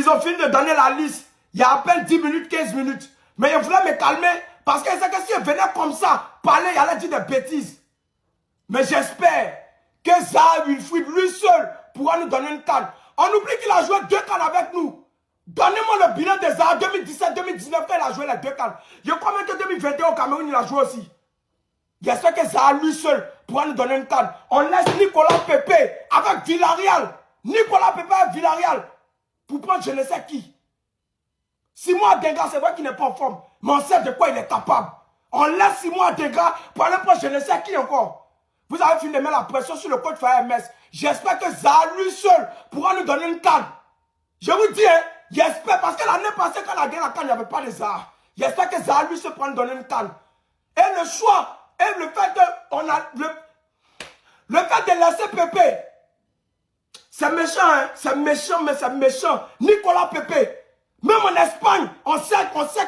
Ils ont fini de donner la liste. Il y a à peine 10 minutes, 15 minutes. Mais ils voulaient me calmer parce que c'est que si je venais comme ça, parler, il allait dire des bêtises. Mais j'espère que Zaha Wilfried, lui seul, pourra nous donner une canne. On oublie qu'il a joué 2 cannes avec nous. Donnez-moi le bilan de Zaha 2017-2019 quand il a joué les 2 cannes. Je crois même que 2021 au Cameroun, il a joué aussi. J'espère que Zaha, lui seul, pourra nous donner une canne. On laisse Nicolas Pepe avec Villarreal. Nicolas Pepe avec Villarreal. Pour prendre je ne sais qui. Simon Adingra, c'est vrai qu'il n'est pas en forme. Mais on sait de quoi il est capable. On laisse Simon Adingra pour aller prendre je ne sais qui encore. Vous avez fini de mettre la pression sur le coach Faye MS. J'espère que Zaha, lui seul, pourra nous donner une canne. Je vous dis, hein, j'espère, parce que l'année passée, quand on a gagné la canne, il n'y avait pas de Zaha. J'espère que Zaha, lui seul, pourra nous donner une canne. Et le choix, et le fait qu'on a... Le fait de laisser Pépé, c'est méchant, hein, c'est méchant, mais c'est méchant. Nicolas Pépé. Même en Espagne, on sait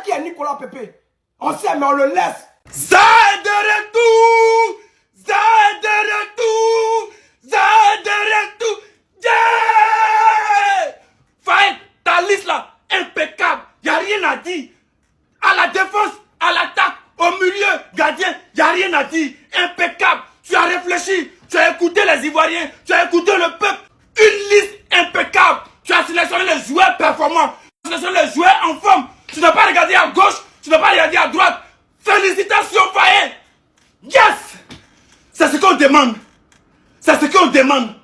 qui est Nicolas Pepe. On sait, mais on le laisse. Zaha est de retour! Zaha est de retour! Zaha est de retour! Yeah! Faye, ta liste là, impeccable. Il n'y a rien à dire. À la défense, à l'attaque, au milieu, gardien, il n'y a rien à dire. Impeccable. Tu as réfléchi, tu as écouté les Ivoiriens, tu as écouté le peuple. Une liste impeccable. Tu as sélectionné les joueurs performants. Tu as sélectionné les joueurs en forme. Tu n'as pas regardé à gauche, tu n'as pas regardé à droite. Félicitations, Faye. Yes! C'est ce qu'on demande. C'est ce qu'on demande.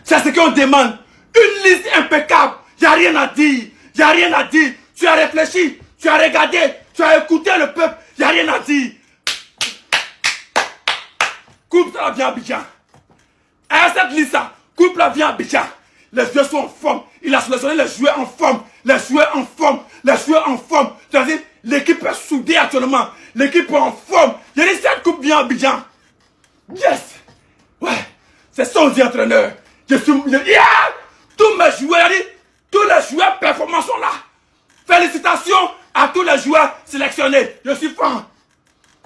C'est ce qu'on demande. Une liste impeccable. Il n'y a rien à dire. Il n'y a rien à dire. Tu as réfléchi, tu as regardé, tu as écouté le peuple. Il n'y a rien à dire. Coupe ça bien Abidjan. À cette liste-là, coupe la bien Abidjan. Les joueurs sont en forme. Il a sélectionné les joueurs en forme. Les joueurs en forme. Les joueurs en forme. C'est-à-dire, l'équipe est soudée actuellement. L'équipe est en forme. Il y a cette coupe bien Abidjan. Yes! Ouais. C'est ça on dit entraîneur. Je suis... Yeah! Tous mes joueurs, tous les joueurs performants sont là. Félicitations à tous les joueurs sélectionnés. Je suis fan.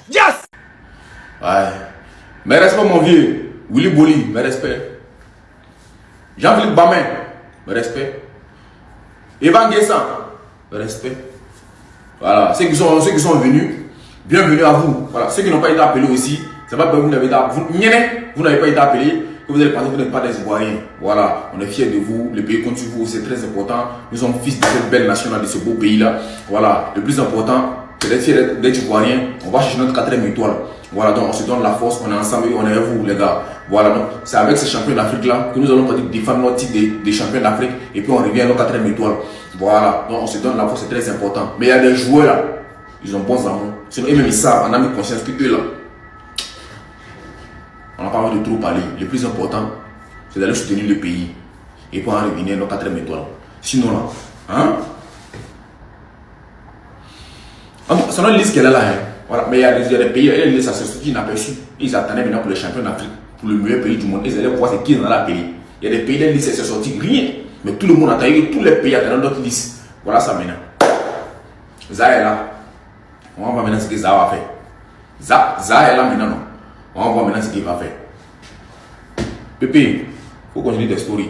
Yes! Ouais. Mes respects, mon vieux. Willy Boli, mes respects. Jean-Philippe Bamin, mes respects. Evan Guessan, mes respects. Voilà. Ceux qui sont venus, bienvenue à vous. Voilà. Ceux qui n'ont pas été appelés aussi, c'est pas que vous n'avez pas été appelés, que vous allez penser que vous n'êtes pas des Ivoiriens. Voilà. On est fiers de vous. Le pays compte sur vous, c'est très important. Nous sommes fils de cette belle nation, de ce beau pays-là. Voilà. Le plus important, c'est d'être fiers d'être Ivoiriens. On va chercher notre 4e étoile. Voilà, donc on se donne la force, on est ensemble et on est avec vous les gars. Voilà, donc c'est avec ces champions d'Afrique là que nous allons défendre notre titre des champions d'Afrique et puis on revient à notre 4e étoile. Voilà, donc on se donne la force, c'est très important. Mais il y a des joueurs là, ils ont bons amours. Sinon, eux-mêmes ils savent, on a mis conscience que eux là, on n'a pas envie de trop parler. Le plus important, c'est d'aller soutenir le pays et puis en revenir à notre 4e étoile. Sinon là, hein? C'est notre liste qu'elle est là, hein. Voilà, mais il y a des pays, il y a des listes qui inaperçues. Ils attendaient maintenant pour les champions d'Afrique, pour le meilleur pays du monde. Ils allaient voir c'est qui dans la pays. Il y a des pays, les listes, c'est sorti rien. Mais tout le monde attendait, tous les pays attendaient notre liste. Voilà ça maintenant. Zaha est là. On va voir maintenant ce que Zaha va faire. Zaha est là maintenant, non. On va voir maintenant ce qu'il va faire. Pépé, il faut continuer des stories.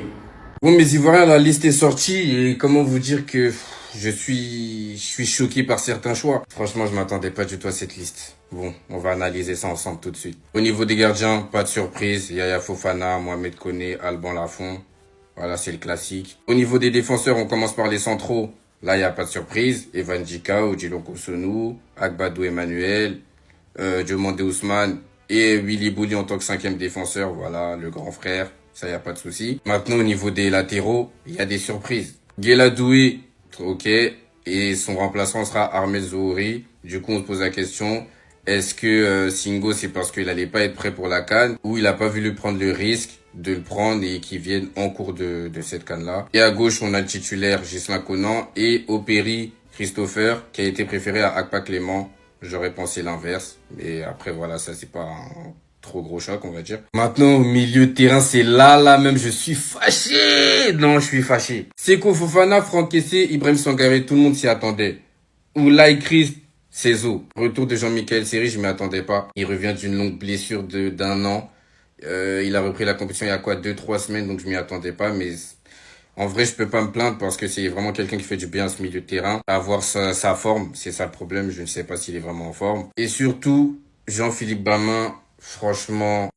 Bon, mes Ivoiriens, la liste est sortie et comment vous dire que je suis choqué par certains choix. Franchement, je m'attendais pas du tout à cette liste. Bon, on va analyser ça ensemble tout de suite. Au niveau des gardiens, pas de surprise. Yaya Fofana, Mohamed Koné, Alban Lafont. Voilà, c'est le classique. Au niveau des défenseurs, on commence par les centraux. Là, il n'y a pas de surprise. Evan Djika, Odilon Kosonou, Agbadou Emmanuel, Diomandé Ousmane et Willy Boli en tant que 5e défenseur. Voilà, le grand frère. Ça, il n'y a pas de souci. Maintenant, au niveau des latéraux, il y a des surprises. Guela Doué, ok. Et son remplaçant sera Ahmed Zohori. Du coup, on se pose la question, est-ce que Singo, c'est parce qu'il n'allait pas être prêt pour la CAN ou il n'a pas voulu prendre le risque de le prendre et qu'il vienne en cours de cette CAN-là. Et à gauche, on a le titulaire Ghislain Conan et Opéry Christopher qui a été préféré à Akpa Clément. J'aurais pensé l'inverse. Mais après, voilà, ça, c'est pas un trop gros choc, on va dire. Maintenant, au milieu de terrain, c'est là même, je suis fâché. Non, je suis fâché. Seko Fofana, Franck Kessé, Ibrahim Sangaré, tout le monde s'y attendait. Oulay Christ, Cézo. Retour de Jean-Michel Seri, je m'y attendais pas. Il revient d'une longue blessure d'un an. Il a repris la compétition il y a 2-3 semaines, donc je m'y attendais pas, mais En vrai, je peux pas me plaindre parce que c'est vraiment quelqu'un qui fait du bien à ce milieu de terrain. Avoir sa forme, c'est ça le problème. Je ne sais pas s'il est vraiment en forme. Et surtout, Jean-Philippe Bamin, franchement,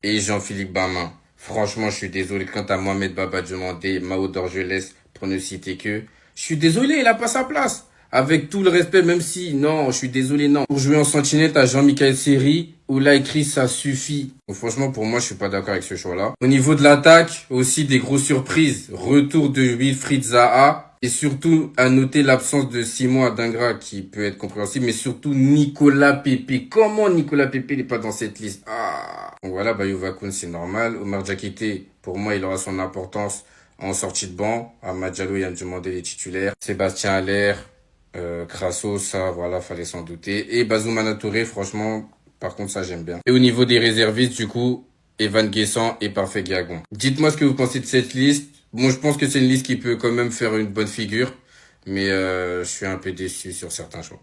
franchement, je suis désolé. Quant à Mohamed Baba Diomandé, Mao Dorgelès, pour ne citer que, je suis désolé, il a pas sa place. Avec tout le respect, même si, non, je suis désolé, non. Pour jouer en sentinelle, t'as Jean-Michel Seri, où là, écrit, ça suffit. Donc, franchement, pour moi, je suis pas d'accord avec ce choix-là. Au niveau de l'attaque, aussi des grosses surprises. Retour de Wilfried Zaha. Et surtout, à noter l'absence de Simon Adingra, qui peut être compréhensible, mais surtout Nicolas Pepe. Comment Nicolas Pepe n'est pas dans cette liste? Ah. Donc voilà, Bayou Koun, c'est normal. Omar Diakité, pour moi, il aura son importance en sortie de banc. Ahmad Diallo, il a demandé les titulaires. Sébastien Haller, Crasso, ça, voilà, fallait s'en douter. Et Bazoumana Touré, franchement, par contre, ça, j'aime bien. Et au niveau des réservistes, du coup, Evan Guessant et Parfait Gagon. Dites-moi ce que vous pensez de cette liste. Bon, je pense que c'est une liste qui peut quand même faire une bonne figure, mais je suis un peu déçu sur certains choix.